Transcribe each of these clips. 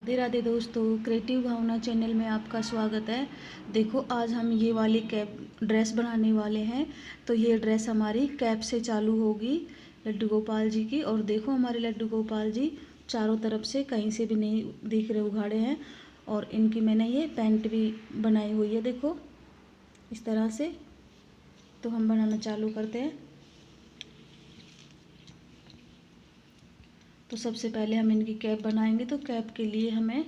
राधे राधे दोस्तों, क्रिएटिव भावना चैनल में आपका स्वागत है। देखो, आज हम ये वाली कैप ड्रेस बनाने वाले हैं। तो ये ड्रेस हमारी कैप से चालू होगी, लड्डू गोपाल जी की। और देखो, हमारे लड्डू गोपाल जी चारों तरफ से कहीं से भी नहीं दिख रहे, उघाड़े हैं। और इनकी मैंने ये पैंट भी बनाई हुई है, देखो इस तरह से। तो हम बनाना चालू करते हैं। तो सबसे पहले हम इनकी कैप बनाएंगे। तो कैप के लिए हमें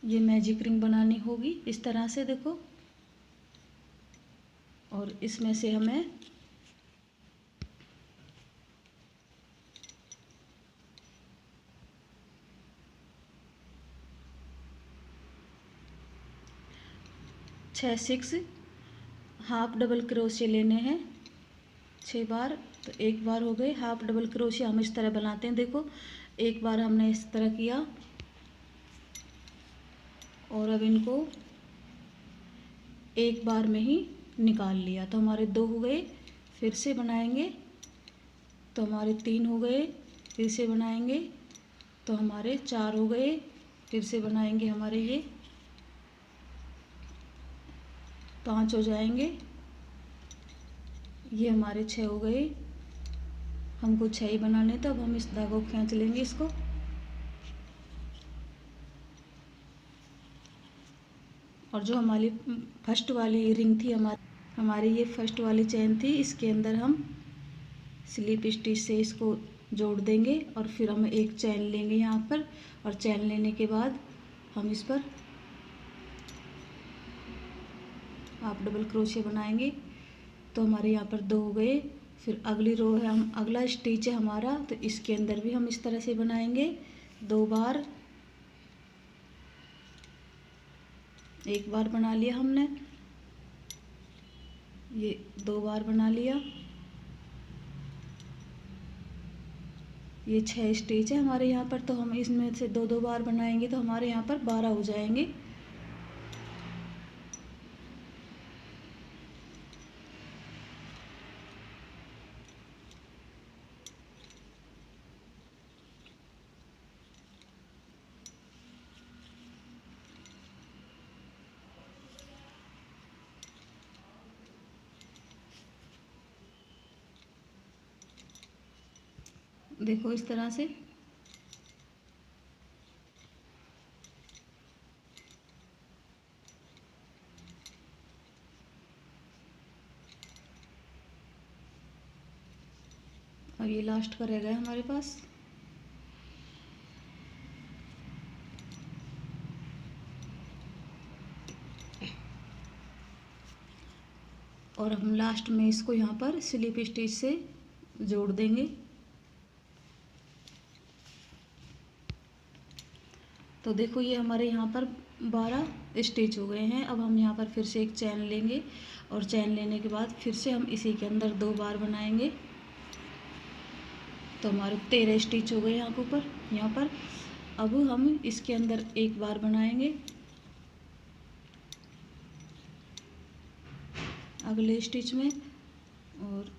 ये मैजिक रिंग बनानी होगी इस तरह से, देखो। और इसमें से हमें छः हाफ डबल क्रोशिया लेने हैं 6 बार। तो एक बार हो गए। हाफ डबल क्रोशिया हम इस तरह बनाते हैं, देखो एक बार हमने इस तरह किया। और अब इनको एक बार में ही निकाल लिया। तो हमारे 2 हो गए, फिर से बनाएंगे। तो हमारे 3 हो गए, फिर से बनाएंगे। तो हमारे 4 हो गए, फिर से बनाएंगे। हमारे ये 5 हो जाएंगे। ये हमारे 6 हो गए। हमको 6 ही बनाने। तो अब हम इस धागो को खींच लेंगे इसको। और जो हमारी फर्स्ट वाली रिंग थी, हमारी ये फर्स्ट वाली चैन थी, इसके अंदर हम स्लिप स्टिच से इसको जोड़ देंगे। और फिर हम एक चैन लेंगे यहाँ पर। और चैन लेने के बाद हम इस पर हाफ डबल क्रोशिया बनाएंगे। तो हमारे यहाँ पर 2 हो गए। फिर अगली रो है, हम अगला स्टिच है हमारा, तो इसके अंदर भी हम इस तरह से बनाएंगे 2 बार। एक बार बना लिया हमने, ये 2 बार बना लिया। ये 6 स्टिच है हमारे यहाँ पर। तो हम इसमें से 2 बार बनाएंगे। तो हमारे यहाँ पर 12 हो जाएंगे। देखो इस तरह से। और ये लास्ट का रह गया हमारे पास। और हम लास्ट में इसको यहाँ पर स्लिप स्टिच से जोड़ देंगे। तो देखो, ये हमारे यहाँ पर 12 स्टिच हो गए हैं। अब हम यहाँ पर फिर से एक चैन लेंगे। और चैन लेने के बाद फिर से हम इसी के अंदर 2 बार बनाएंगे। तो हमारे 13 स्टिच हो गए यहाँ के ऊपर, यहाँ पर। अब हम इसके अंदर एक बार बनाएंगे अगले स्टिच में। और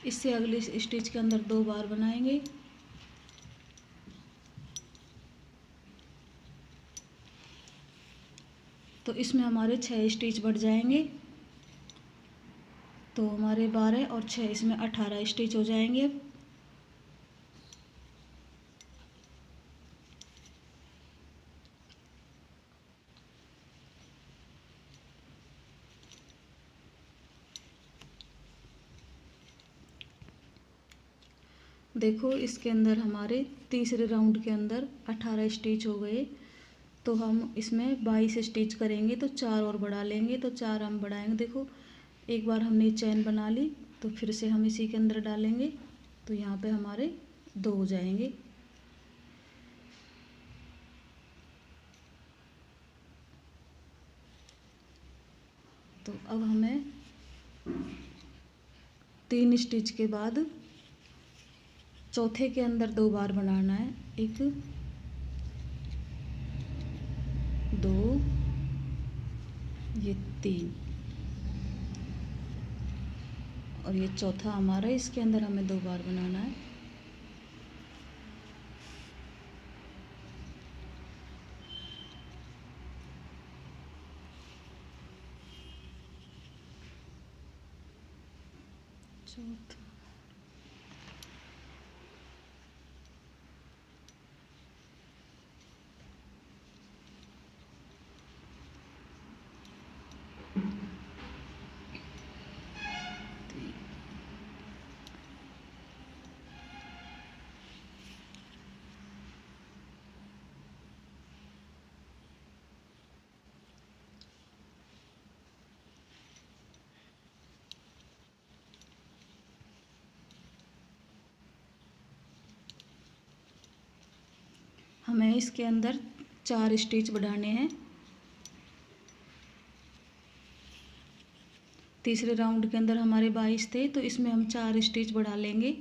इससे अगले स्टिच के अंदर 2 बार बनाएंगे। तो इसमें हमारे 6 स्टिच बढ़ जाएंगे। तो हमारे 12 और 6 इसमें 18 स्टिच हो जाएंगे। देखो, इसके अंदर हमारे तीसरे राउंड के अंदर 18 स्टिच हो गए। तो हम इसमें 22 स्टिच करेंगे। तो 4 और बढ़ा लेंगे। तो 4 हम बढ़ाएंगे। देखो, एक बार हमने चैन बना ली, तो फिर से हम इसी के अंदर डालेंगे। तो यहाँ पे हमारे 2 हो जाएंगे। तो अब हमें 3 स्टिच के बाद चौथे के अंदर 2 बार बनाना है। 1 2, ये 3। और ये चौथा हमारा, इसके अंदर हमें 2 बार बनाना है। चौथा, हमें इसके अंदर 4 स्टिच बढ़ाने हैं। तीसरे राउंड के अंदर हमारे 22 थे, तो इसमें हम 4 स्टिच बढ़ा लेंगे।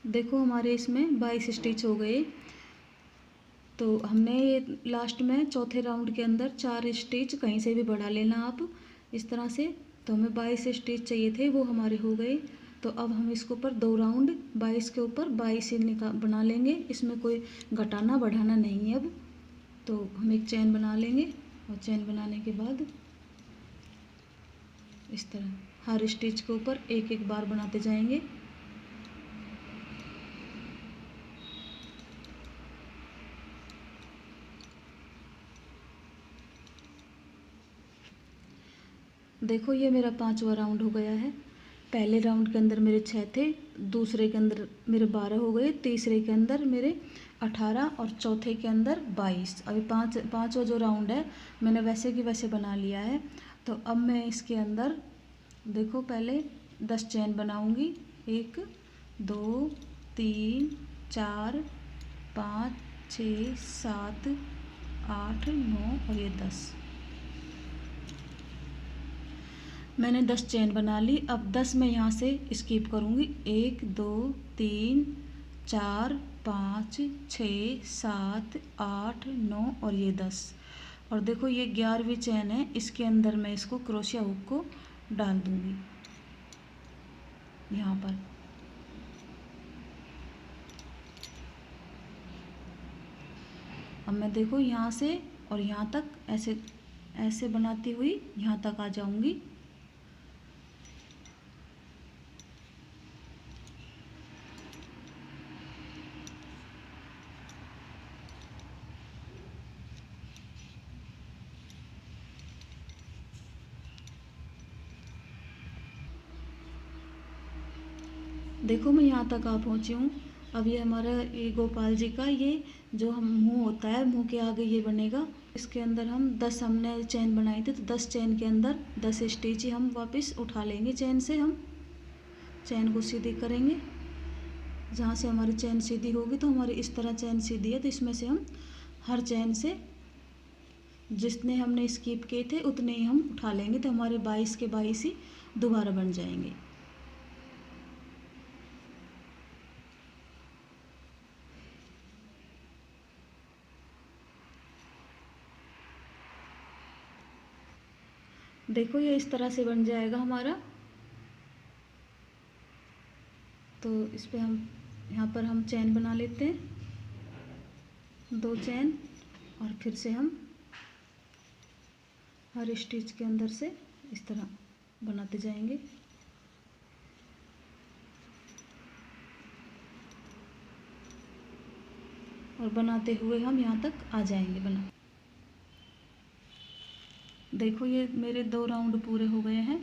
देखो हमारे इसमें 22 स्टिच हो गए। तो हमने ये लास्ट में चौथे राउंड के अंदर 4 स्टिच कहीं से भी बढ़ा लेना आप इस तरह से। तो हमें 22 स्टिच चाहिए थे, वो हमारे हो गए। तो अब हम इसके ऊपर 2 राउंड 22 के ऊपर 22 ही बना लेंगे। इसमें कोई घटाना बढ़ाना नहीं है अब। तो हम एक चैन बना लेंगे और चैन बनाने के बाद इस तरह हर स्टिच के ऊपर एक एक बार बनाते जाएंगे। देखो ये मेरा 5वां राउंड हो गया है। पहले राउंड के अंदर मेरे 6 थे, दूसरे के अंदर मेरे 12 हो गए, तीसरे के अंदर मेरे 18 और चौथे के अंदर 22। अभी पाँचवा जो राउंड है मैंने वैसे की वैसे बना लिया है। तो अब मैं इसके अंदर देखो पहले 10 चैन बनाऊंगी। 1 2 3 4 5 6 7 8 9 और ये 10। मैंने 10 चैन बना ली। अब 10 मैं यहाँ से स्किप करूँगी। 1 2 3 4 5 6 7 8 9 और ये 10। और देखो ये 11वीं चैन है, इसके अंदर मैं इसको क्रोशिया हुक को डाल दूँगी यहाँ पर। अब मैं देखो यहाँ से और यहाँ तक ऐसे ऐसे बनाती हुई यहाँ तक आ जाऊँगी। देखो मैं यहाँ तक आ पहुँची हूँ। अब ये हमारा ये गोपाल जी का ये जो हम मुंह होता है, मुंह के आगे ये बनेगा। इसके अंदर हम 10 हमने चैन बनाई थी, तो 10 चैन के अंदर 10 स्टिच ही हम वापस उठा लेंगे। चैन से हम चैन को सीधी करेंगे। जहाँ से हमारी चैन सीधी होगी तो हमारी इस तरह चैन सीधी है, तो इसमें से हम हर चैन से जितने हमने स्किप किए थे उतने ही हम उठा लेंगे। तो हमारे 22 के 22 ही दोबारा बन जाएंगे। देखो ये इस तरह से बन जाएगा हमारा। तो इस पे हम यहाँ पर हम चैन बना लेते हैं, 2 चैन, और फिर से हम हर स्टिच के अंदर से इस तरह बनाते जाएंगे। और बनाते हुए हम यहाँ तक आ जाएंगे बना। देखो ये मेरे 2 राउंड पूरे हो गए हैं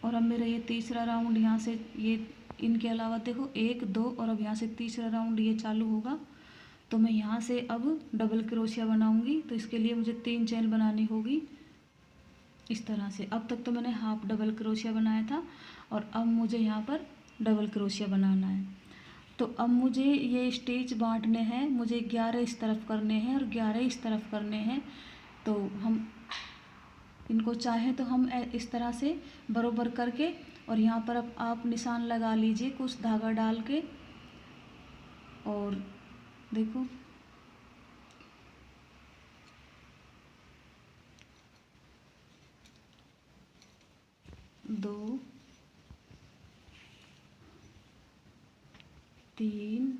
और अब मेरा ये तीसरा राउंड यहाँ से ये इनके अलावा देखो 1 2 और अब यहाँ से तीसरा राउंड ये चालू होगा। तो मैं यहाँ से अब डबल क्रोशिया बनाऊंगी। तो इसके लिए मुझे 3 चैन बनानी होगी इस तरह से। अब तक तो मैंने हाफ डबल क्रोशिया बनाया था और अब मुझे यहाँ पर डबल क्रोशिया बनाना है। तो अब मुझे ये स्टिच बांटने हैं, मुझे 11 इस तरफ करने हैं और 11 इस तरफ करने हैं। तो हम इनको चाहें तो हम इस तरह से बरोबर करके और यहाँ पर अब आप निशान लगा लीजिए कुछ धागा डाल के। और देखो 2 3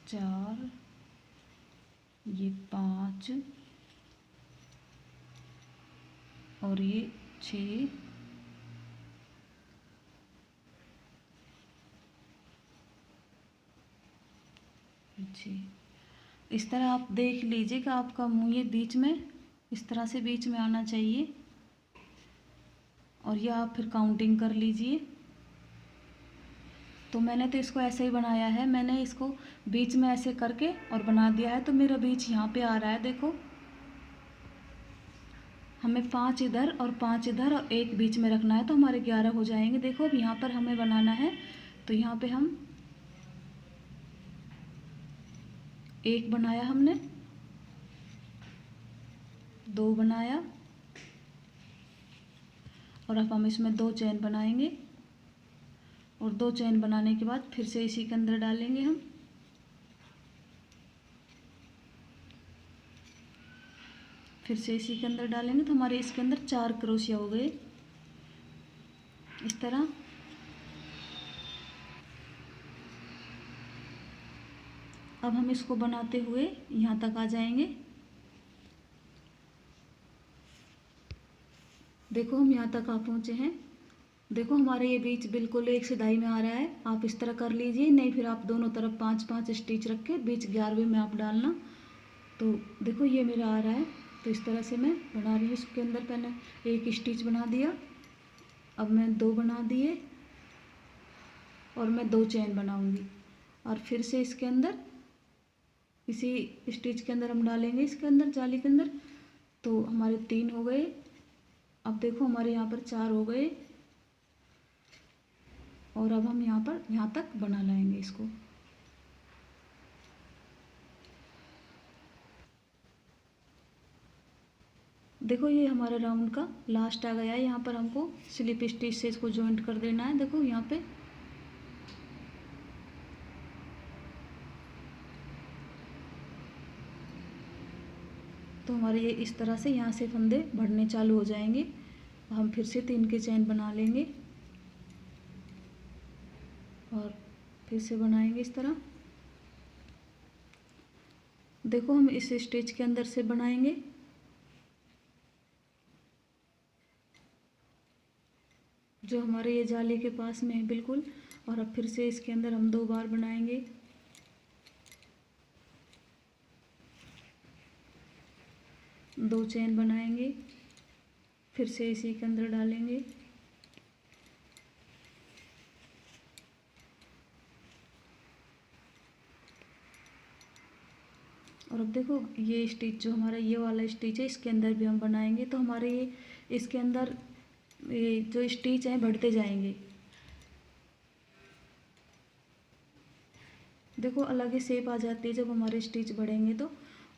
4, ये 5 और ये 6, इस तरह आप देख लीजिए कि आपका मुंह ये बीच में इस तरह से बीच में आना चाहिए। और ये आप फिर काउंटिंग कर लीजिए। तो मैंने तो इसको ऐसे ही बनाया है, मैंने इसको बीच में ऐसे करके और बना दिया है। तो मेरा बीच यहाँ पे आ रहा है, देखो हमें 5 इधर और 5 इधर और 1 बीच में रखना है, तो हमारे 11 हो जाएंगे। देखो अब यहाँ पर हमें बनाना है, तो यहाँ पे हम 1 बनाया, हमने 2 बनाया और अब हम इसमें 2 चेन बनाएंगे। और 2 चेन बनाने के बाद फिर से इसी के अंदर डालेंगे हम। फिर से इसी के अंदर डालेंगे, तो हमारे इसके अंदर 4 क्रोशिया हो गए इस तरह। अब हम इसको बनाते हुए यहाँ तक आ जाएंगे। देखो हम यहाँ तक आ पहुँचे हैं। देखो हमारे ये बीच बिल्कुल एक सिधाई में आ रहा है। आप इस तरह कर लीजिए, नहीं फिर आप दोनों तरफ 5-5 स्टिच रख के बीच 11वें में आप डालना। तो देखो ये मेरा आ रहा है, तो इस तरह से मैं बना रही हूँ। इसके अंदर पहले 1 स्टिच बना दिया, अब मैं 2 बना दिए और मैं 2 चेन बनाऊंगी। और फिर से इसके अंदर इसी स्टिच के अंदर हम डालेंगे, इसके अंदर जाली के अंदर। तो हमारे 3 हो गए। अब देखो हमारे यहाँ पर 4 हो गए और अब हम यहाँ तक बना लाएंगे इसको। देखो ये हमारा राउंड का लास्ट आ गया है। यहाँ पर हमको स्लिप स्टिच से इसको जॉइंट कर देना है। देखो यहाँ पे तो हमारे ये इस तरह से यहाँ से फंदे बढ़ने चालू हो जाएंगे। हम फिर से 3 के चेन बना लेंगे और फिर से बनाएंगे इस तरह। देखो हम इस स्टिच के अंदर से बनाएंगे, जो हमारे ये जाली के पास में है बिल्कुल। और अब फिर से इसके अंदर हम 2 बार बनाएंगे। दो चेन बनाएंगे, फिर से इसी के अंदर डालेंगे। और अब देखो ये स्टिच जो हमारा ये वाला स्टिच है, इसके अंदर भी हम बनाएंगे। तो हमारे ये इसके अंदर ये जो स्टिच है बढ़ते जाएंगे। देखो अलग ही शेप आ जाती है जब हमारे स्टिच बढ़ेंगे तो।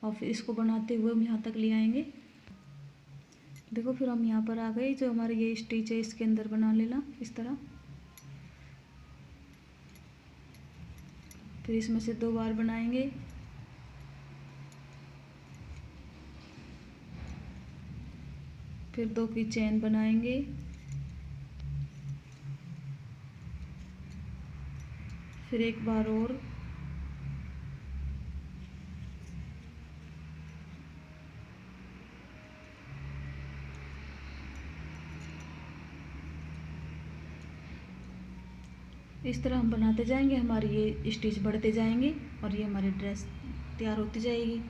और फिर इसको बनाते हुए हम यहाँ तक ले आएंगे। देखो फिर हम यहाँ पर आ गए, जो हमारे ये स्टिच है इसके अंदर बना लेना इस तरह। फिर इसमें से 2 बार बनाएंगे। फिर 2 की चेन बनाएंगे। फिर 1 बार और। इस तरह हम बनाते जाएंगे, हमारी ये स्टिच बढ़ते जाएंगे और ये हमारी ड्रेस तैयार होती जाएगी।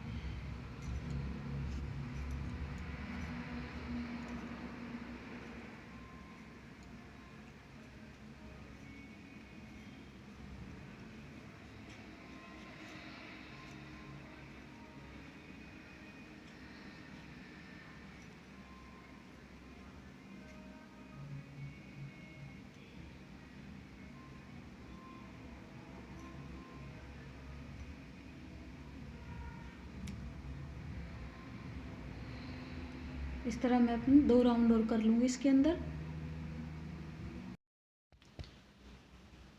इस तरह मैं अपने 2 राउंड और कर लूँगी इसके अंदर।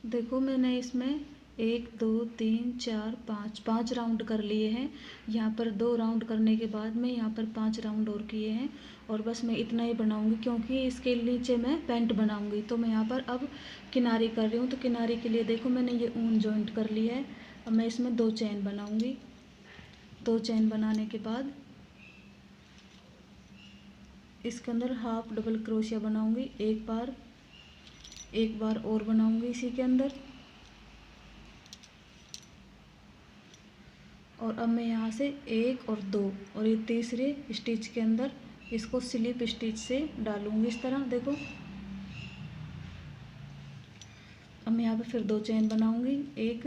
देखो मैंने इसमें 1 2 3 4 5 राउंड कर लिए हैं। यहाँ पर 2 राउंड करने के बाद में यहाँ पर 5 राउंड और किए हैं और बस मैं इतना ही बनाऊंगी क्योंकि इसके नीचे मैं पैंट बनाऊंगी। तो मैं यहाँ पर अब किनारी कर रही हूँ। तो किनारी के लिए देखो मैंने ये ऊन जॉइंट कर लिया है। अब मैं इसमें 2 चेन बनाऊंगी। 2 चेन बनाने के बाद इसके अंदर हाफ डबल क्रोशिया बनाऊंगी। एक बार और बनाऊंगी इसी के अंदर। और अब मैं यहाँ से 1 और 2 और ये तीसरे स्टिच के अंदर इसको स्लिप स्टिच से डालूंगी इस तरह देखो। अब मैं यहाँ पे फिर 2 चेन बनाऊंगी, 1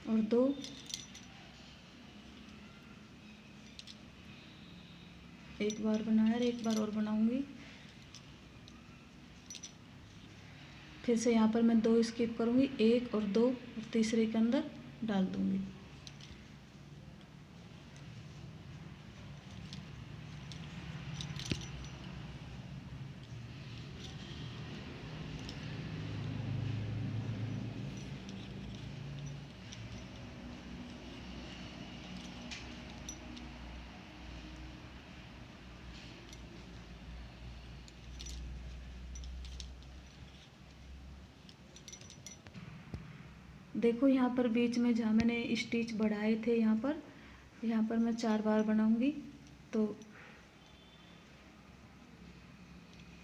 और 2, एक बार बनाया और एक बार और बनाऊंगी। फिर से यहाँ पर मैं 2 स्किप करूंगी, 1 और 2 और तीसरे के अंदर डाल दूंगी। देखो यहाँ पर बीच में जहाँ मैंने स्टिच बढ़ाए थे यहाँ पर मैं 4 बार बनाऊंगी। तो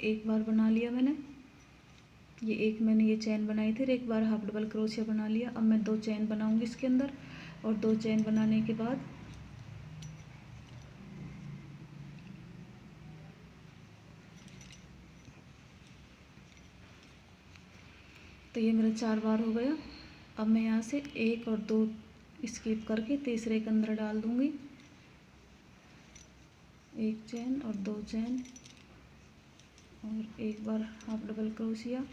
एक बार बना लिया मैंने, मैंने ये चेन बनाई थी और एक बार हाफ डबल क्रोशिया बना लिया। अब मैं 2 चेन बनाऊंगी इसके अंदर और 2 चेन बनाने के बाद तो ये मेरा 4 बार हो गया। अब मैं यहाँ से 1 और 2 स्किप करके तीसरे के अंदर डाल दूंगी, 1 चेन और 2 चेन और एक बार हाफ डबल क्रोशिया,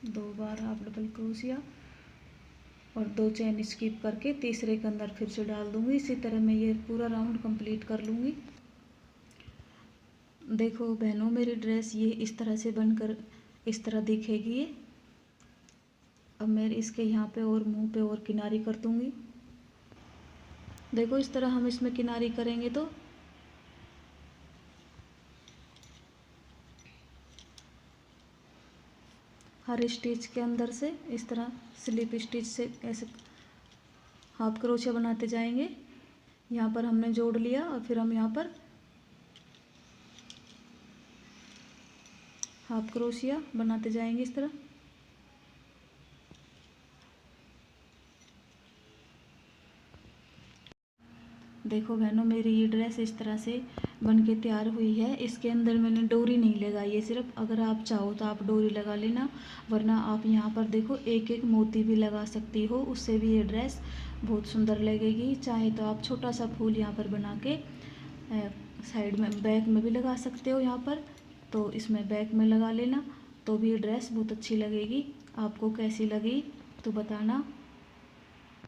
2 बार हाफ डबल क्रोशिया और 2 चेन स्किप करके तीसरे के अंदर फिर से डाल दूंगी। इसी तरह मैं ये पूरा राउंड कंप्लीट कर लूँगी। देखो बहनों मेरी ड्रेस ये इस तरह से बनकर इस तरह दिखेगी ये। अब मैं इसके यहाँ पे और मुंह पे और किनारी कर दूंगी। देखो इस तरह हम इसमें किनारी करेंगे तो हर स्टिच के अंदर से इस तरह स्लिप स्टिच से ऐसे हाफ क्रोशिया बनाते जाएंगे। यहाँ पर हमने जोड़ लिया और फिर हम यहाँ पर हाफ क्रोशिया बनाते जाएंगे इस तरह। देखो बहनों मेरी ये ड्रेस इस तरह से बन के तैयार हुई है। इसके अंदर मैंने डोरी नहीं लगाई है सिर्फ, अगर आप चाहो तो आप डोरी लगा लेना, वरना आप यहाँ पर देखो एक एक मोती भी लगा सकती हो, उससे भी ये ड्रेस बहुत सुंदर लगेगी। चाहे तो आप छोटा सा फूल यहाँ पर बना के साइड में बैक में भी लगा सकते हो यहाँ पर, तो इसमें बैक में लगा लेना तो भी ये ड्रेस बहुत अच्छी लगेगी। आपको कैसी लगी तो बताना।